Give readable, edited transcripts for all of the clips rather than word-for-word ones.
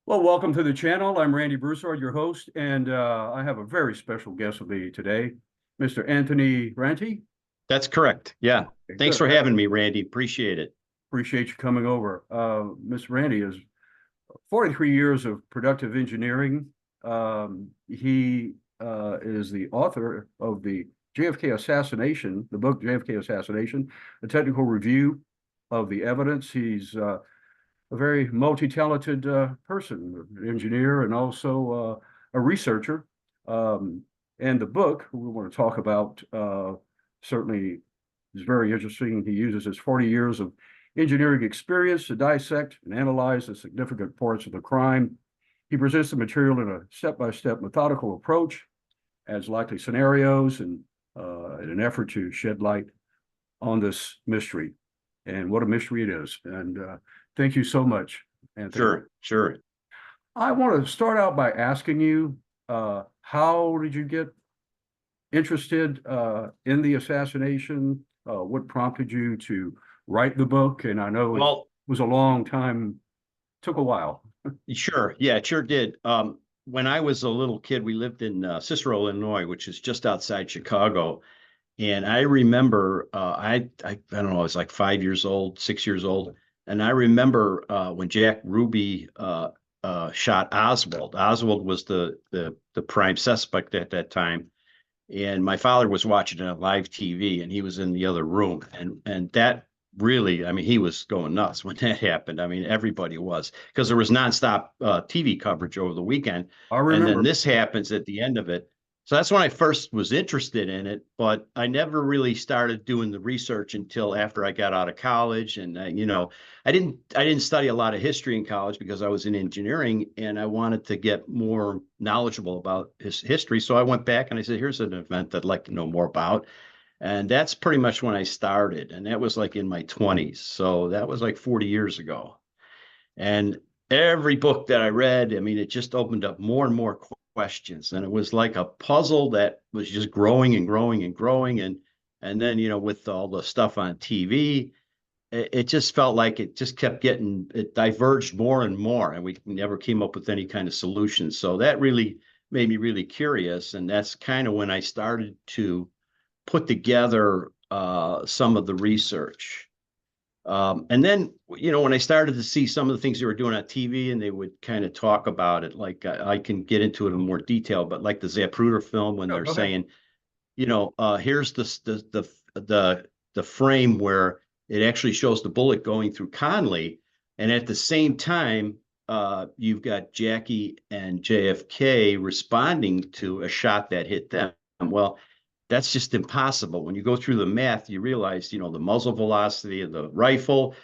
Well, welcome to the channel. I'm Randy Broussard, your host, and I have a very special guest with me today, Mr. Anthony Rante. That's correct. Yeah. Okay, Thanks good. for I having me, Randy. Appreciate it. appreciate you coming over. Mr. Rante is 43 years of productive engineering. He is the author of the JFK assassination, the book JFK Assassination, a technical review of the evidence. He's a very multi-talented person, an engineer and also a researcher. And the book we want to talk about certainly is very interesting. He uses his 40 years of engineering experience to dissect and analyze the significant parts of the crime. He presents the material in a step-by-step methodical approach, adds likely scenarios, and in an effort to shed light on this mystery. And what a mystery it is. And thank you so much, Anthony. Sure. I want to start out by asking you, how did you get interested in the assassination? What prompted you to write the book? And I know it Well, was a long time, took a while. sure. Yeah, it sure did. When I was a little kid, we lived in Cicero, Illinois, which is just outside Chicago. And I remember, I don't know, I was like 5 years old, 6 years old. And I remember when Jack Ruby shot Oswald. Oswald was the prime suspect at that time. And my father was watching it on live TV, and he was in the other room. And that really, I mean, he was going nuts when that happened. I mean, everybody was, because there was nonstop TV coverage over the weekend. I And then remember. this happens at the end of it. So that's when I first was interested in it, but I never really started doing the research until after I got out of college. And I didn't study a lot of history in college because I was in engineering and I wanted to get more knowledgeable about his history. So I went back and I said, here's an event I'd like to know more about. And that's pretty much when I started. And that was like in my 20s. So that was like 40 years ago. And every book that I read, I mean, it just opened up more and more questions. And it was like a puzzle that was just growing and growing and growing. And then, with all the stuff on TV, it just felt like it just kept getting, it diverged more and more. And we never came up with any kind of solution. So that really made me really curious. And that's kind of when I started to put together some of the research. And then, when I started to see some of the things they were doing on TV and they would kind of talk about it, like I can get into it in more detail, but like the Zapruder film, when Oh, they're go ahead. saying, here's the frame where it actually shows the bullet going through Conley. And at the same time, you've got Jackie and JFK responding to a shot that hit them. Well, that's just impossible. When you go through the math, you realize, the muzzle velocity of the rifle,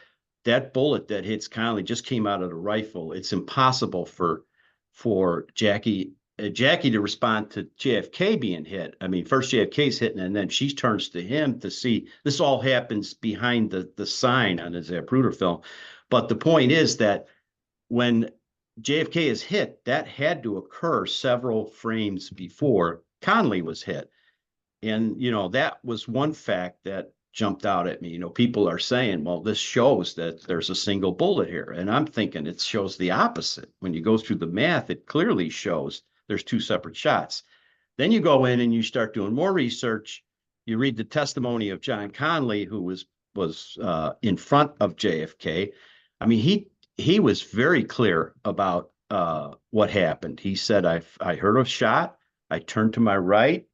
that bullet that hits Conley just came out of the rifle. It's impossible for Jackie to respond to JFK being hit. I mean, first JFK's hitting, and then she turns to him to see. This all happens behind the sign on the Zapruder film. But the point is that when JFK is hit, that had to occur several frames before Conley was hit. And, that was one fact that jumped out at me. People are saying, well, this shows that there's a single bullet here. And I'm thinking it shows the opposite. When you go through the math, it clearly shows there's two separate shots. Then you go in and you start doing more research. You read the testimony of John Conley, who was in front of JFK. I mean, he was very clear about what happened. He said, I heard a shot. I turned to my right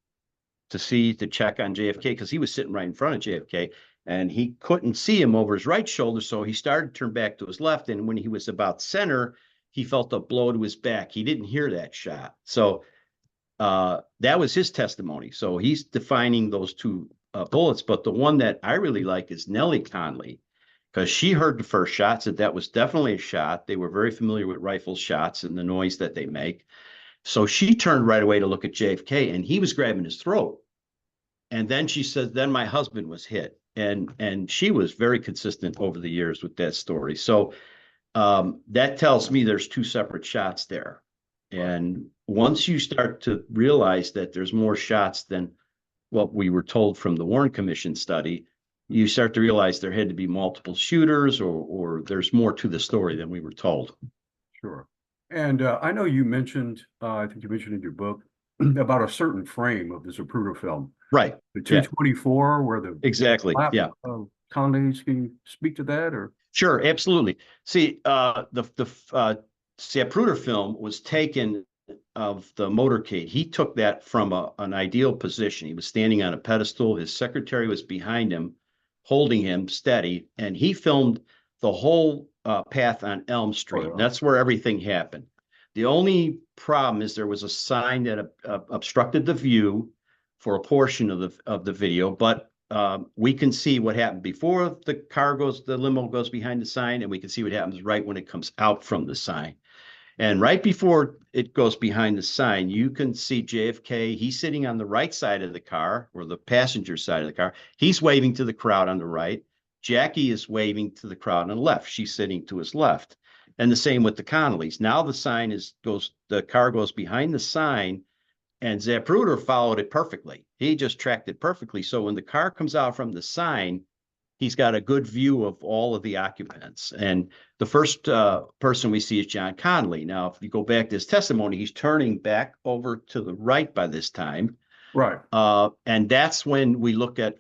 to check on JFK because he was sitting right in front of JFK and he couldn't see him over his right shoulder. So he started to turn back to his left. And when he was about center, he felt a blow to his back. He didn't hear that shot. So that was his testimony. So he's defining those two bullets. But the one that I really like is Nellie Conley, because she heard the first shot, said that was definitely a shot. They were very familiar with rifle shots and the noise that they make. So she turned right away to look at JFK and he was grabbing his throat. And then she says, then my husband was hit. And she was very consistent over the years with that story. So that tells me there's two separate shots there. And once you start to realize that there's more shots than what we were told from the Warren Commission study, you start to realize there had to be multiple shooters or there's more to the story than we were told. Sure. And I know you mentioned, I think you mentioned in your book about a certain frame of the Zapruder film, Right. the Yeah, 224, where the exactly. lap Yeah. colonies. Can you speak to that or? Sure, absolutely. See, Zapruder film was taken of the motorcade. He took that from an ideal position. He was standing on a pedestal. His secretary was behind him, holding him steady, and he filmed the whole path on Elm Oh, Street. And yeah. that's where everything happened. The only problem is there was a sign that obstructed the view for a portion of the video, but we can see what happened before the limo goes behind the sign, and we can see what happens right when it comes out from the sign. And right before it goes behind the sign, you can see JFK. He's sitting on the right side of the car, or the passenger side of the car. He's waving to the crowd on the right. Jackie is waving to the crowd on the left. She's sitting to his left. And the same with the Connollys. Now the car goes behind the sign, and Zapruder followed it perfectly. He just tracked it perfectly. So when the car comes out from the sign, he's got a good view of all of the occupants. And the first person we see is John Connolly. Now, if you go back to his testimony, he's turning back over to the right by this time. Right. And that's when we look at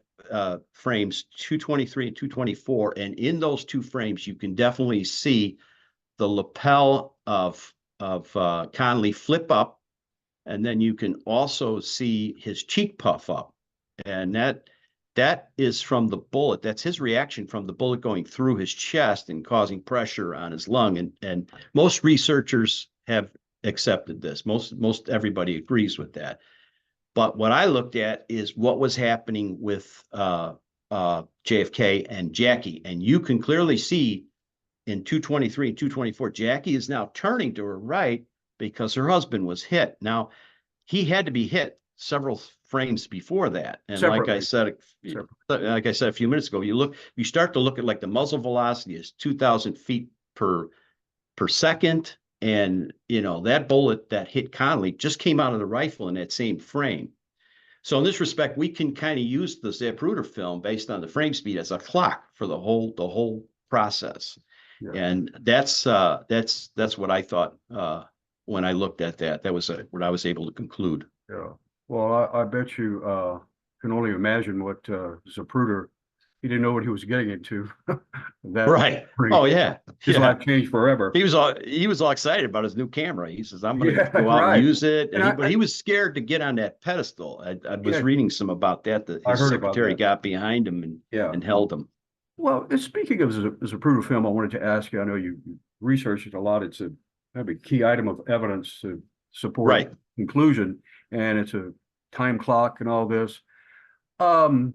frames 223 and 224. And in those two frames, you can definitely see the lapel of Connolly flip up, and then you can also see his cheek puff up, and that is from the bullet. That's his reaction from the bullet going through his chest and causing pressure on his lung. And most researchers have accepted this. Most everybody agrees with that. But what I looked at is what was happening with JFK and Jackie, and you can clearly see in 223 and 224, Jackie is now turning to her right because her husband was hit. Now, he had to be hit several frames before that. And Separately. like I said a few minutes ago, you start to look at like the muzzle velocity is 2,000 feet per second. And, that bullet that hit Connolly just came out of the rifle in that same frame. So in this respect, we can kind of use the Zapruder film based on the frame speed as a clock for the whole process. Yeah. And that's what I thought when I looked at that. That was what I was able to conclude. Yeah. Well, I bet you can only imagine what Zapruder, he didn't know what he was getting into. That Right. Oh yeah. his Yeah. life changed forever. He was all excited about his new camera. He says, "I'm going to go out right. and use it." And But he was scared to get on that pedestal. I was yeah, reading some about that. That I his heard about secretary that. got behind him Yeah. and held him. Well, speaking of Zapruder film, I wanted to ask you, I know you researched it a lot. It's a key item of evidence to support Right. conclusion, and it's a time clock and all this. Um,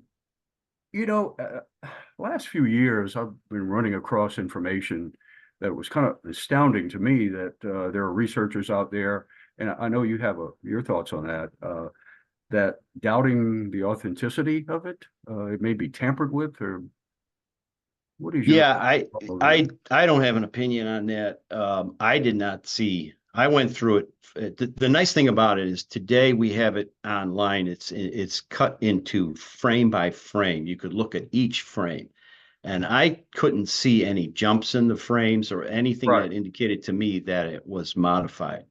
last few years, I've been running across information that was kind of astounding to me that there are researchers out there, and I know you have your thoughts on that, that doubting the authenticity of it. It may be tampered with, or what is your? Yeah, I don't have an opinion on that. I did not see. I went through it. The nice thing about it is today we have it online. It's cut into frame by frame. You could look at each frame, and I couldn't see any jumps in the frames or anything Right. that indicated to me that it was modified.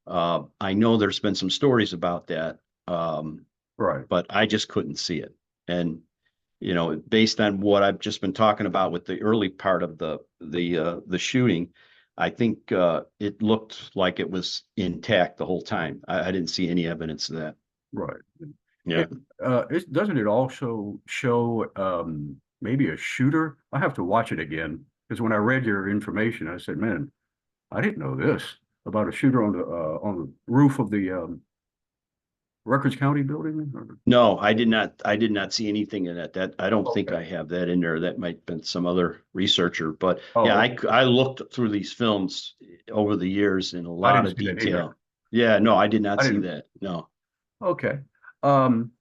I know there's been some stories about that, Right. but I just couldn't see it. And based on what I've just been talking about with the early part of the shooting, I think it looked like it was intact the whole time. I didn't see any evidence of that. Right. Yeah. Doesn't it also show maybe a shooter? I have to watch it again because when I read your information, I said, "Man, I didn't know this about a shooter on the roof of the Rutgers County building." No, I did not see anything in that. That I don't think Okay. I have that in there. That might have been some other researcher. But Oh, yeah, okay. I looked through these films over the years in a I lot didn't of see that either. detail. Yeah, no, I did not I see didn't. that. No. Okay. Um,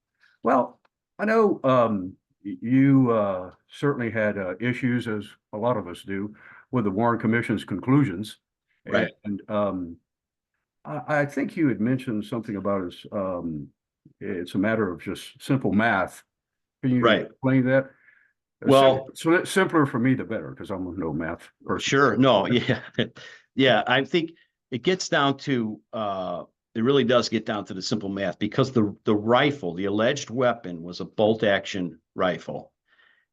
well, I know you certainly had issues, as a lot of us do, with the Warren Commission's conclusions. Right. And I think you had mentioned something about it's a matter of just simple math. Can you Right. explain that? Well, So simpler for me, the better, because I'm no math person. sure. No, yeah. Yeah, I think it gets down to it really does get down to the simple math, because the rifle, the alleged weapon, was a bolt action rifle.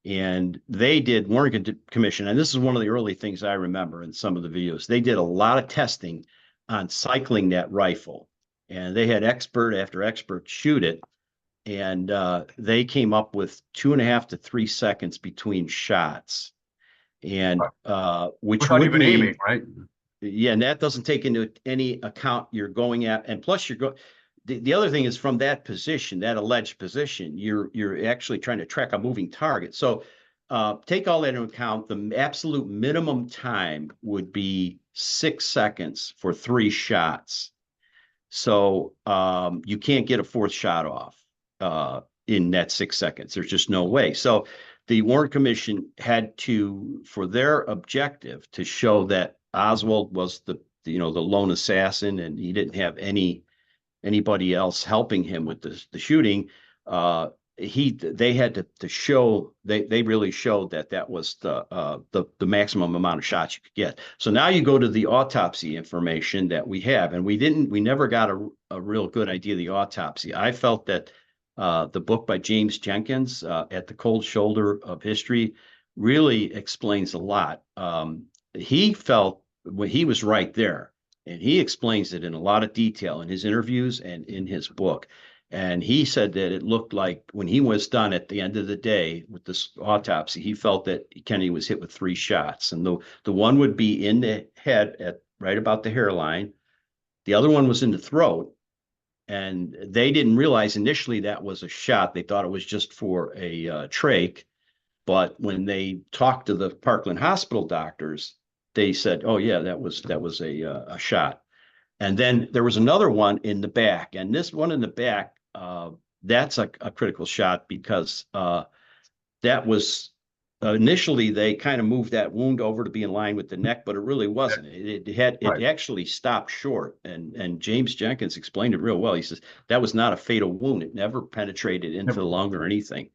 And they did, Warren Commission, and this is one of the early things I remember in some of the videos. They did a lot of testing on cycling that rifle, and they had expert after expert shoot it, and they came up with 2.5 to 3 seconds between shots, and which Without would even mean, aiming, right? yeah, and that doesn't take into any account you're going at, and plus you're going. The other thing is, from that position, that alleged position, you're actually trying to track a moving target. So take all that into account. The absolute minimum time would be 6 seconds for 3 shots. So you can't get a fourth shot off in that 6 seconds. There's just no way. So the Warren Commission had to, for their objective, to show that Oswald was the lone assassin, and he didn't have anybody else helping him with the shooting. They had to show, they really showed that was the maximum amount of shots you could get. So now you go to the autopsy information that we have, and we never got a real good idea of the autopsy. I felt that the book by James Jenkins, At the Cold Shoulder of History, really explains a lot. He felt, when he was right there, and he explains it in a lot of detail in his interviews and in his book. And he said that it looked like, when he was done at the end of the day with this autopsy, he felt that Kennedy was hit with 3 shots. And the one would be in the head at right about the hairline. The other one was in the throat. And they didn't realize initially that was a shot. They thought it was just for a trach. But when they talked to the Parkland Hospital doctors, they said, "Oh yeah, that was a shot." And then there was another one in the back, and this one in the back, that's a critical shot, because that was initially they kind of moved that wound over to be in line with the neck, but it really wasn't. It actually stopped short, and James Jenkins explained it real well. He says that was not a fatal wound; it never penetrated into the lung or anything.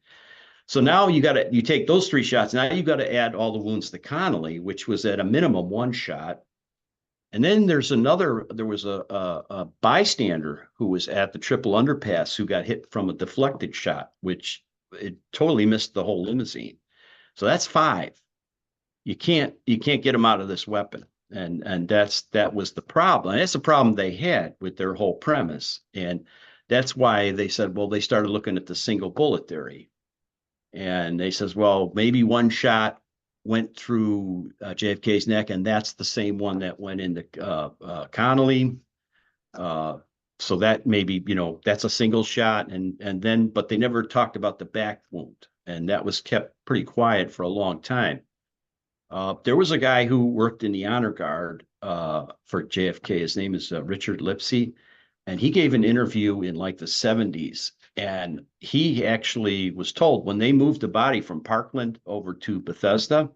So now you take those 3 shots. Now you got to add all the wounds to Connolly, which was at a minimum 1 shot. And then there was a bystander who was at the triple underpass who got hit from a deflected shot, which it totally missed the whole limousine. So that's 5. You can't get them out of this weapon. And that was the problem. And that's the problem they had with their whole premise. And that's why they said, well, they started looking at the single bullet theory. And they says, well, maybe 1 shot went through JFK's neck, and that's the same one that went into Connolly. So that maybe, that's a single shot. And then, but they never talked about the back wound, and that was kept pretty quiet for a long time. There was a guy who worked in the honor guard for JFK. His name is Richard Lipsey, and he gave an interview in like the 70s. And he actually was told, when they moved the body from Parkland over to Bethesda,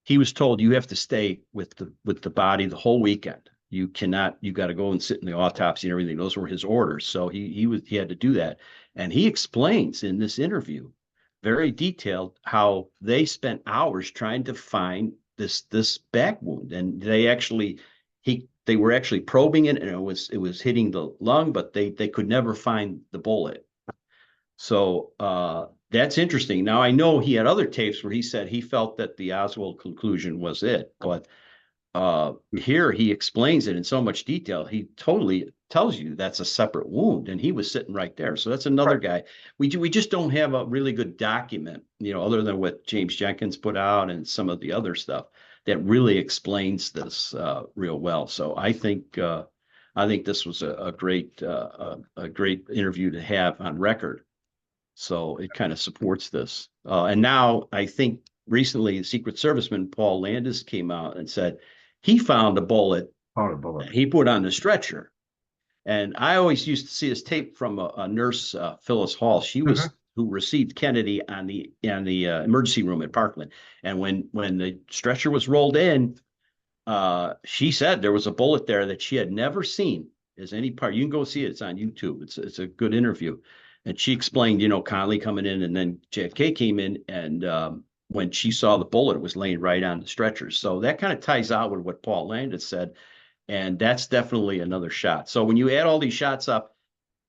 he was told, you have to stay with the body the whole weekend. You got to go and sit in the autopsy and everything. Those were his orders. So he had to do that. And he explains in this interview, very detailed, how they spent hours trying to find this back wound. And they were actually probing it, and it was hitting the lung, but they could never find the bullet. So that's interesting. Now, I know he had other tapes where he said he felt that the Oswald conclusion was it, but here he explains it in so much detail. He totally tells you that's a separate wound, and he was sitting right there. So that's another guy. We just don't have a really good document, other than what James Jenkins put out and some of the other stuff, that really explains this real well. So I think this was a great interview to have on record. So it kind of supports this. And now I think recently Secret Serviceman Paul Landis came out and said he found a bullet he put on the stretcher. And I always used to see this tape from a nurse, Phyllis Hall. She was who received Kennedy on the emergency room at Parkland. And when the stretcher was rolled in, she said there was a bullet there that she had never seen as any part. You can go see it. It's on YouTube. It's a good interview. And she explained, Connolly coming in, and then JFK came in, and when she saw the bullet, it was laying right on the stretcher. So that kind of ties out with what Paul Landis said. And that's definitely another shot. So when you add all these shots up,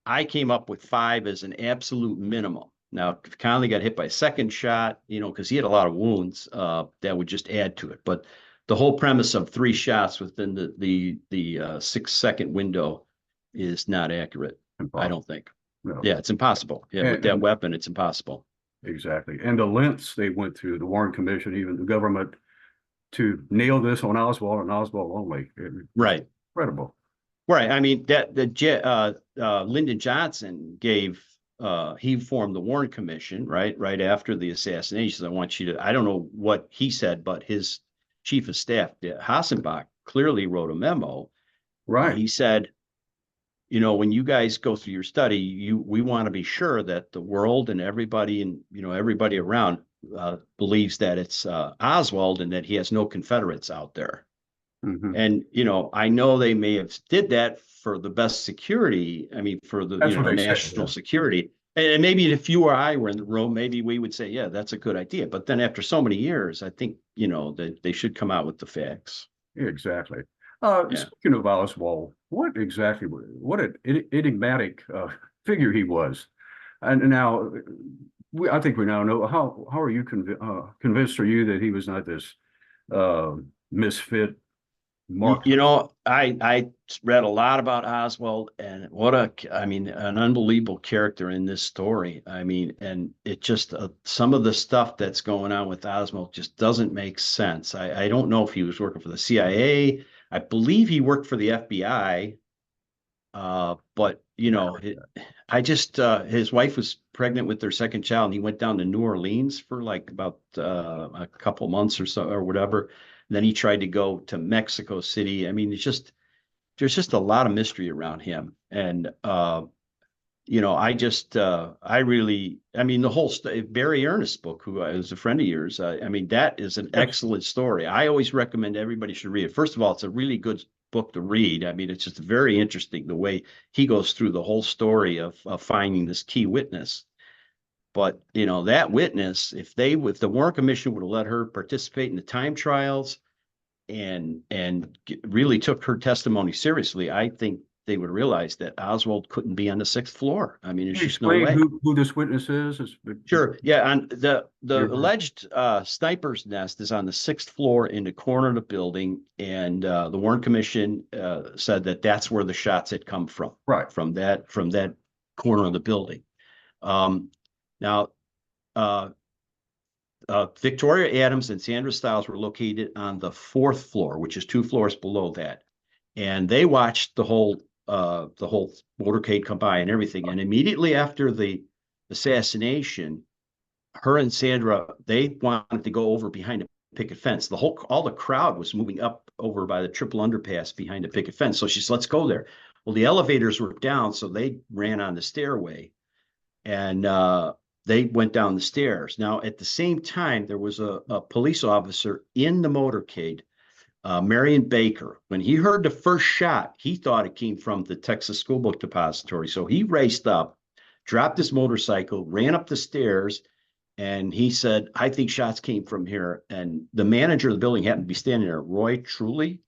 I came up with 5 as an absolute minimum. Now, if Conley got hit by a second shot, because he had a lot of wounds, that would just add to it. But the whole premise of 3 shots within the 6-second window is not accurate. I Impossible. don't think. No. Yeah, it's impossible. Yeah, with that weapon, it's impossible. Exactly. And the lengths they went through, the Warren Commission, even the government, to nail this on Oswald and Oswald only. Right. Incredible. Right. I mean, Lyndon Johnson he formed the Warren Commission, right after the assassination. I want you to, I don't know what he said, but his chief of staff, Hassenbach, clearly wrote a memo. Right. He said, when you guys go through your study, we want to be sure that the world and everybody everybody around believes that it's Oswald and that he has no Confederates out there. Mm-hmm. And, I know they may have did that for the best security. I mean, for the national security. And maybe if you or I were in the room, maybe we would say, yeah, that's a good idea. But then after so many years, I think, that they should come out with the facts. Exactly. Yeah. Speaking of Oswald, what an enigmatic figure he was. And now, I think we now know how are you convinced are you that he was not this misfit mark? I read a lot about Oswald, and an unbelievable character in this story. I mean, and it just some of the stuff that's going on with Oswald just doesn't make sense. I don't know if he was working for the CIA. I believe he worked for the FBI. But his wife was pregnant with their second child, and he went down to New Orleans for like about a couple months or so or whatever. And then he tried to go to Mexico City. I mean, there's just a lot of mystery around him. And the whole Barry Ernest's book, who is a friend of yours. That is an excellent story. I always recommend everybody should read it. First of all, it's a really good book to read. I mean, it's just very interesting the way he goes through the whole story of finding this key witness. But that witness, if the Warren Commission would have let her participate in the time trials and really took her testimony seriously, I think they would realize that Oswald couldn't be on the 6th floor. I mean, there's just no way. Who this witness is? Sure. Yeah. And the alleged sniper's nest is on the 6th floor in the corner of the building. And the Warren Commission said that that's where the shots had come from. Right. From that corner of the building. Now, Victoria Adams and Sandra Stiles were located on the 4th floor, which is 2 floors below that. And they watched the whole motorcade come by and everything. And immediately after the assassination, her and Sandra, they wanted to go over behind a picket fence. All the crowd was moving up over by the triple underpass behind a picket fence. So she said, let's go there. Well, the elevators were down, so they ran on the stairway and they went down the stairs. Now, at the same time, there was a police officer in the motorcade, Marion Baker. When he heard the first shot, he thought it came from the Texas School Book Depository. So he raced up, dropped his motorcycle, ran up the stairs, and he said, I think shots came from here. And the manager of the building happened to be standing there, Roy Truly.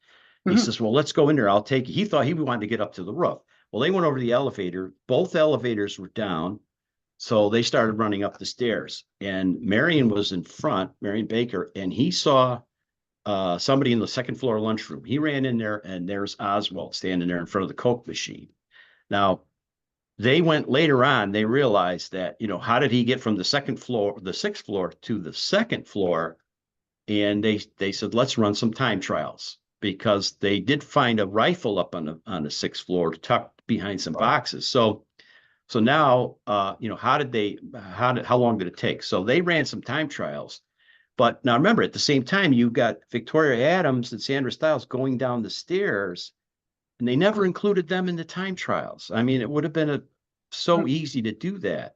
He says, well, let's go in there. I'll take it. He thought he wanted to get up to the roof. Well, they went over the elevator. Both elevators were down. So they started running up the stairs. And Marion was in front, Marion Baker, and he saw somebody in the 2nd floor lunchroom. He ran in there, and there's Oswald standing there in front of the Coke machine. Now, they went later on, they realized that, how did he get from the 6th floor to the 2nd floor? And they said, let's run some time trials, because they did find a rifle up on the 6th floor tucked behind some boxes. So now, how long did it take? So they ran some time trials. But now remember, at the same time, you've got Victoria Adams and Sandra Stiles going down the stairs, and they never included them in the time trials. I mean, it would have been so easy to do that.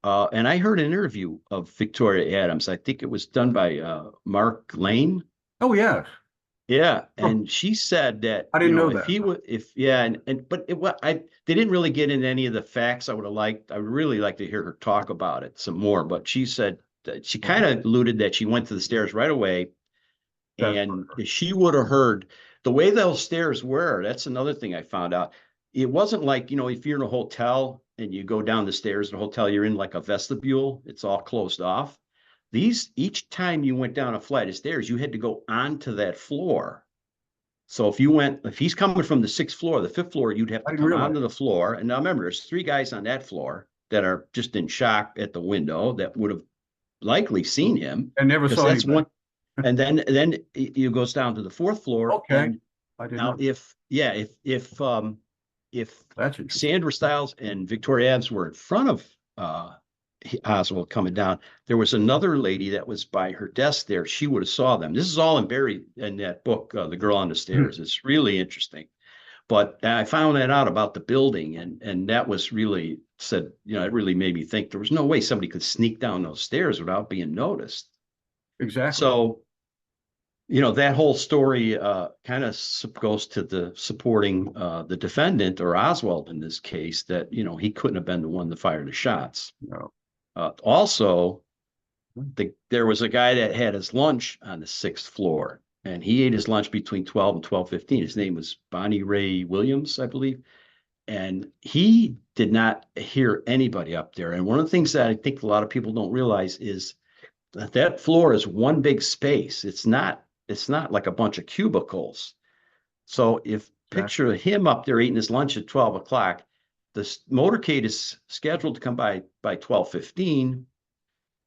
And I heard an interview of Victoria Adams. I think it was done by Mark Lane. Oh, yes. Yeah, and she said that I didn't know that. They didn't really get into any of the facts I would really like to hear her talk about it some more. But she said that she kind of alluded that she went to the stairs right away, That's And if she would have heard the way those stairs were, that's another thing I found out. It wasn't like, if you're in a hotel and you go down the stairs in a hotel, you're in like a vestibule, it's all closed off. Each time you went down a flight of stairs, you had to go onto that floor. So if he's coming from the sixth floor, the fifth floor, you'd have I to didn't come realize. onto the floor. And now remember, there's three guys on that floor that are just in shock at the window that would have likely seen him, I never because saw that's anybody. one. And then it goes down to the fourth floor. Okay, And I didn't now know. if That's interesting. Sandra Stiles and Victoria Adams were in front of Oswald coming down, there was another lady that was by her desk there. She would have saw them. This is all buried in that book, The Girl on the Stairs. It's really interesting. But I found that out about the building, and that was really said, it really made me think there was no way somebody could sneak down those stairs without being noticed. Exactly. So, that whole story kind of goes to the supporting the defendant, or Oswald in this case, that, he couldn't have been the one to fire the shots. No. Also, there was a guy that had his lunch on the sixth floor, and he ate his lunch between 12 and 12:15. His name was Bonnie Ray Williams, I believe. And he did not hear anybody up there. And one of the things that I think a lot of people don't realize is that floor is one big space. It's not like a bunch of cubicles. So picture him up there eating his lunch at 12 o'clock, the motorcade is scheduled to come by 12:15,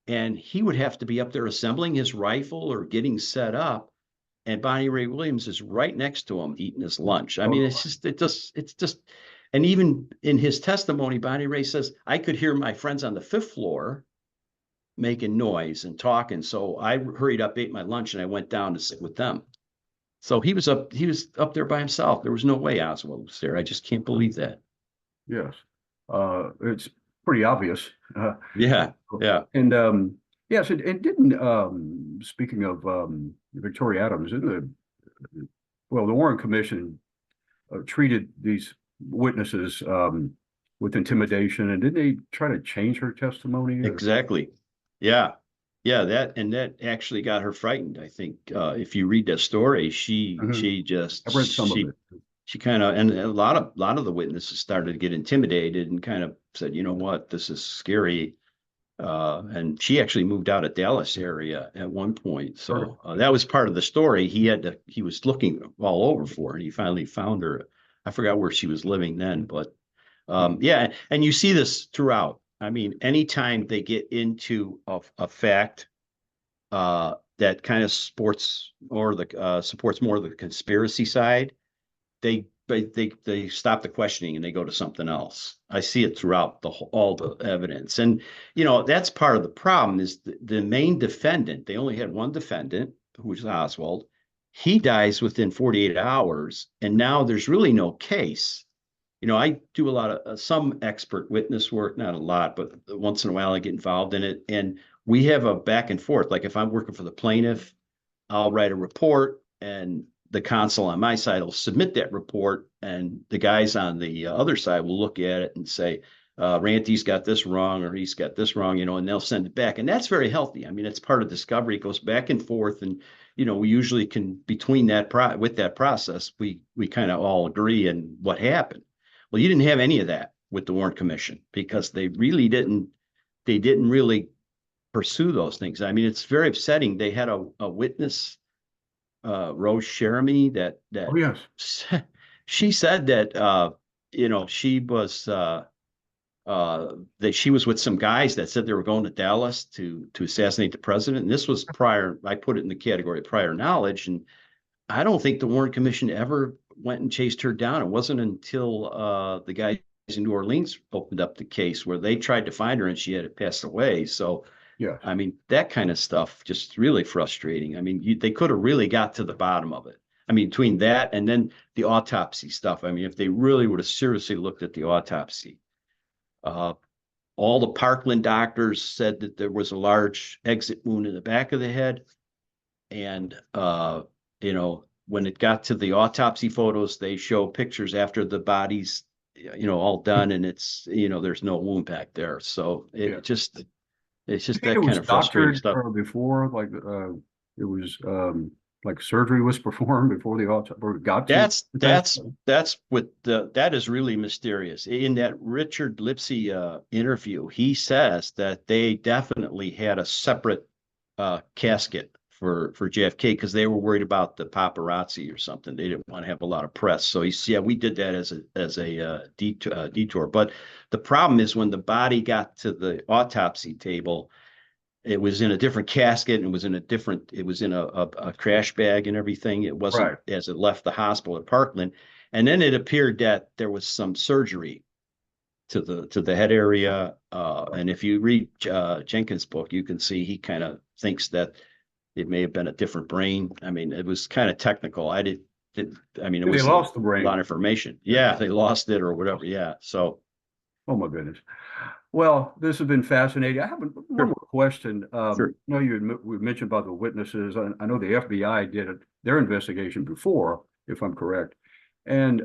and he would have to be up there assembling his rifle or getting set up. And Bonnie Ray Williams is right next to him eating his lunch. I mean, it's just, and even in his testimony, Bonnie Ray says, I could hear my friends on the fifth floor making noise and talking. So I hurried up, ate my lunch, and I went down to sit with them. So he was up there by himself. There was no way Oswald was there. I just can't believe that. Yes. It's pretty obvious. Yeah. And yes, it didn't, speaking of Victoria Adams, the Warren Commission treated these witnesses with intimidation, and didn't they try to change her testimony? Exactly. Yeah. That actually got her frightened. I think if you read that story, she just I've read some of it. She kind of, and a lot of the witnesses started to get intimidated and kind of said, you know what, this is scary. And she actually moved out of Dallas area at one point. So that was part of the story. He was looking all over for her, and he finally found her. I forgot where she was living then, but yeah. And you see this throughout. I mean, anytime they get into a fact that kind of supports more of the conspiracy side, they stop the questioning and they go to something else. I see it throughout all the evidence. And, that's part of the problem is the main defendant. They only had one defendant, who was Oswald. He dies within 48 hours. And now there's really no case. I do a lot of some expert witness work, not a lot, but once in a while I get involved in it. And we have a back and forth. Like if I'm working for the plaintiff, I'll write a report, and the counsel on my side will submit that report, and the guys on the other side will look at it and say, Rante's got this wrong, or he's got this wrong, and they'll send it back. And that's very healthy. I mean, it's part of discovery. It goes back and forth. And, we usually can, between with that process, we kind of all agree on what happened. Well, you didn't have any of that with the Warren Commission, because they didn't really pursue those things. I mean, it's very upsetting. They had a witness, Rose Cherami, that Oh, yes. she said that she was that she was with some guys that said they were going to Dallas to assassinate the president. And this was prior. I put it in the category of prior knowledge, and I don't think the Warren Commission ever went and chased her down. It wasn't until the guys in New Orleans opened up the case where they tried to find her, and she had passed away. So, yeah, I mean, that kind of stuff just really frustrating. I mean, they could have really got to the bottom of it. I mean, between that and then the autopsy stuff. I mean, if they really would have seriously looked at the autopsy, all the Parkland doctors said that there was a large exit wound in the back of the head, and when it got to the autopsy photos, they show pictures after the body's, all done, and it's, there's no wound back there. So it's just that kind of frustrating stuff. Before, like it was like surgery was performed before the autopsy or got to That's the test? that's that's what that is really mysterious. In that Richard Lipsy interview, he says that they definitely had a separate casket for JFK because they were worried about the paparazzi or something. They didn't want to have a lot of press. So he's yeah, we did that as a detour. But the problem is when the body got to the autopsy table, it was in a different casket and it was in a crash bag and everything. It wasn't Right. as it left the hospital at Parkland. And then it appeared that there was some surgery to the head area. And if you read Jenkins' book, you can see he kind of thinks that it may have been a different brain. I mean, it was kind of technical. I mean, it They was lost the a lot brain. of information. Yeah, they lost it or whatever. Yeah. So Oh my goodness. Well, this has been fascinating. I have one sure, more question. sure. You know, we mentioned about the witnesses. I know the FBI did their investigation before, if I'm correct. And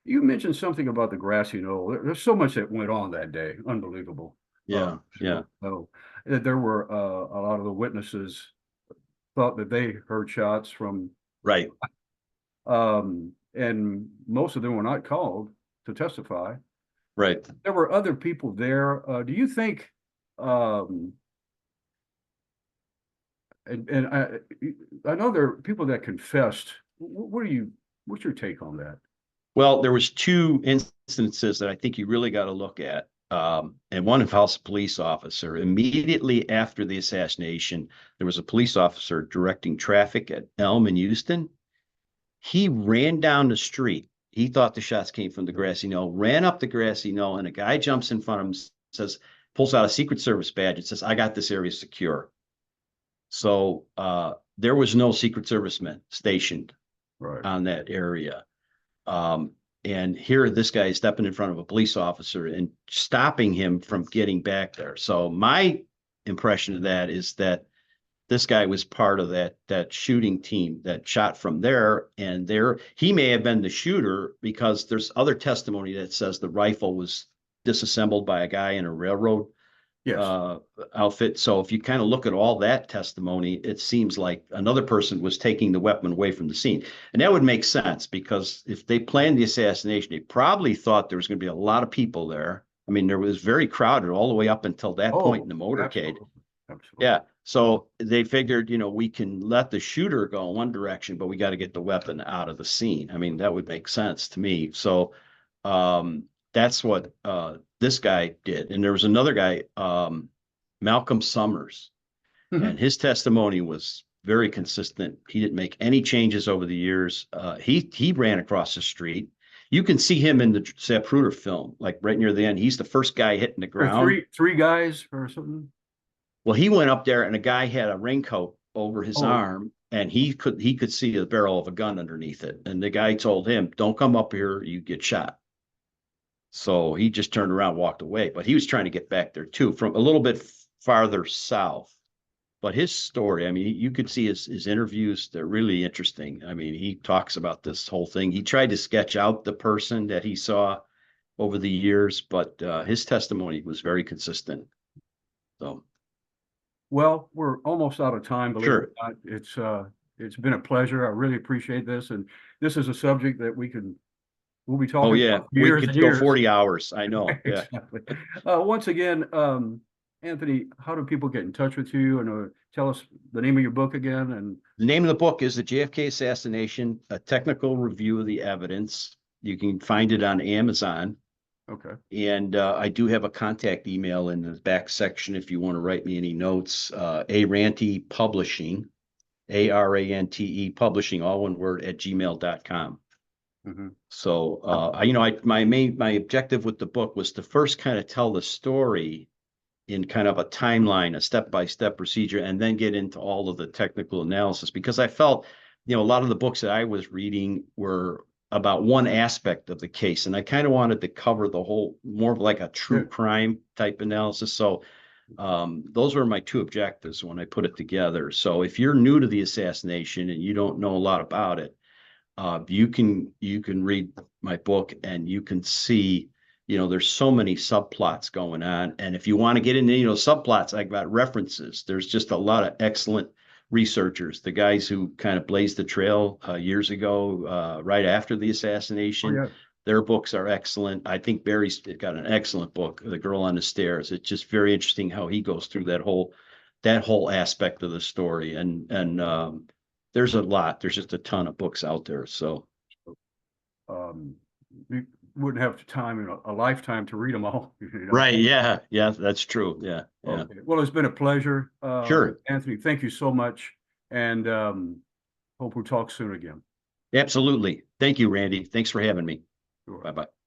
you mentioned something about the grassy knoll. There's so much that went on that day. Unbelievable. Yeah, yeah. So there were a lot of the witnesses thought that they heard shots from, Right. and most of them were not called to testify. Right. There were other people there. Do you think, um, and I know there are people that confessed. What's your take on that? Well, there was two instances that I think you really got to look at. And one involves a police officer. Immediately after the assassination, there was a police officer directing traffic at Elm in Houston. He ran down the street. He thought the shots came from the grassy knoll, ran up the grassy knoll, and a guy jumps in front of him, says, pulls out a Secret Service badge and says, I got this area secure. So there was no Secret Servicemen stationed Right. on that area. And here this guy is stepping in front of a police officer and stopping him from getting back there. So my impression of that is that this guy was part of that shooting team that shot from there. And there he may have been the shooter because there's other testimony that says the rifle was disassembled by a guy in a railroad Yes. outfit. So if you kind of look at all that testimony, it seems like another person was taking the weapon away from the scene. And that would make sense because if they planned the assassination, they probably thought there was going to be a lot of people there. I mean, there was very crowded all the way up until that point in Oh, the motorcade. absolutely. Absolutely. Yeah. So they figured, we can let the shooter go in one direction, but we got to get the weapon out of the scene. I mean, that would make sense to me. So that's what this guy did. And there was another guy, Malcolm Summers, Mhm. and his testimony was very consistent. He didn't make any changes over the years. He ran across the street. You can see him in the Zapruder film, like right near the end. He's the first guy hitting the There are ground. three guys or something. Well, he went up there and a guy had a raincoat over his Oh, arm and he could see the barrel of a gun underneath it. And the guy told him, don't come up here, you get shot. So he just turned around, walked away, but he was trying to get back there too, from a little bit farther south. But his story, I mean, you could see his interviews. They're really interesting. I mean, he talks about this whole thing. He tried to sketch out the person that he saw over the years, but his testimony was very consistent. So well, we're almost out of time, believe it or sure. not. It's been a pleasure. I really appreciate this. And this is a subject that we'll be Oh talking yeah, about for we years and could go years. 40 hours. I know. Yeah. Exactly. Once again, Anthony, how do people get in touch with you? And tell us the name of your book again. And The name of the book is The JFK Assassination, A Technical Review of the Evidence. You can find it on Amazon. okay. And I do have a contact email in the back section if you want to write me any notes. Rante Publishing, Arante Publishing, all one word, at gmail.com. Mm-hmm. So, my objective with the book was to first kind of tell the story in kind of a timeline, a step-by-step procedure, and then get into all of the technical analysis because I felt, a lot of the books that I was reading were about one aspect of the case, and I kind of wanted to cover the whole, more of like a true Yeah. crime type analysis. So those were my two objectives when I put it together. So if you're new to the assassination and you don't know a lot about it, you can read my book and you can see, there's so many subplots going on. And if you want to get into, subplots, I got references. There's just a lot of excellent researchers, the guys who kind of blazed the trail years ago, right after the Oh, assassination. yeah. Their books are excellent. I think Barry's got an excellent book, The Girl on the Stairs. It's just very interesting how he goes through that whole aspect of the story. And there's a lot. There's just a ton of books out there. So You wouldn't have time in a lifetime to read them all. You know? right, yeah, that's true. Yeah, yeah. Okay. Well, it's been a pleasure. Sure. Anthony, thank you so much. And hope we'll talk soon again. Absolutely. Thank you, Randy. Thanks for having me. Sure. Bye-bye.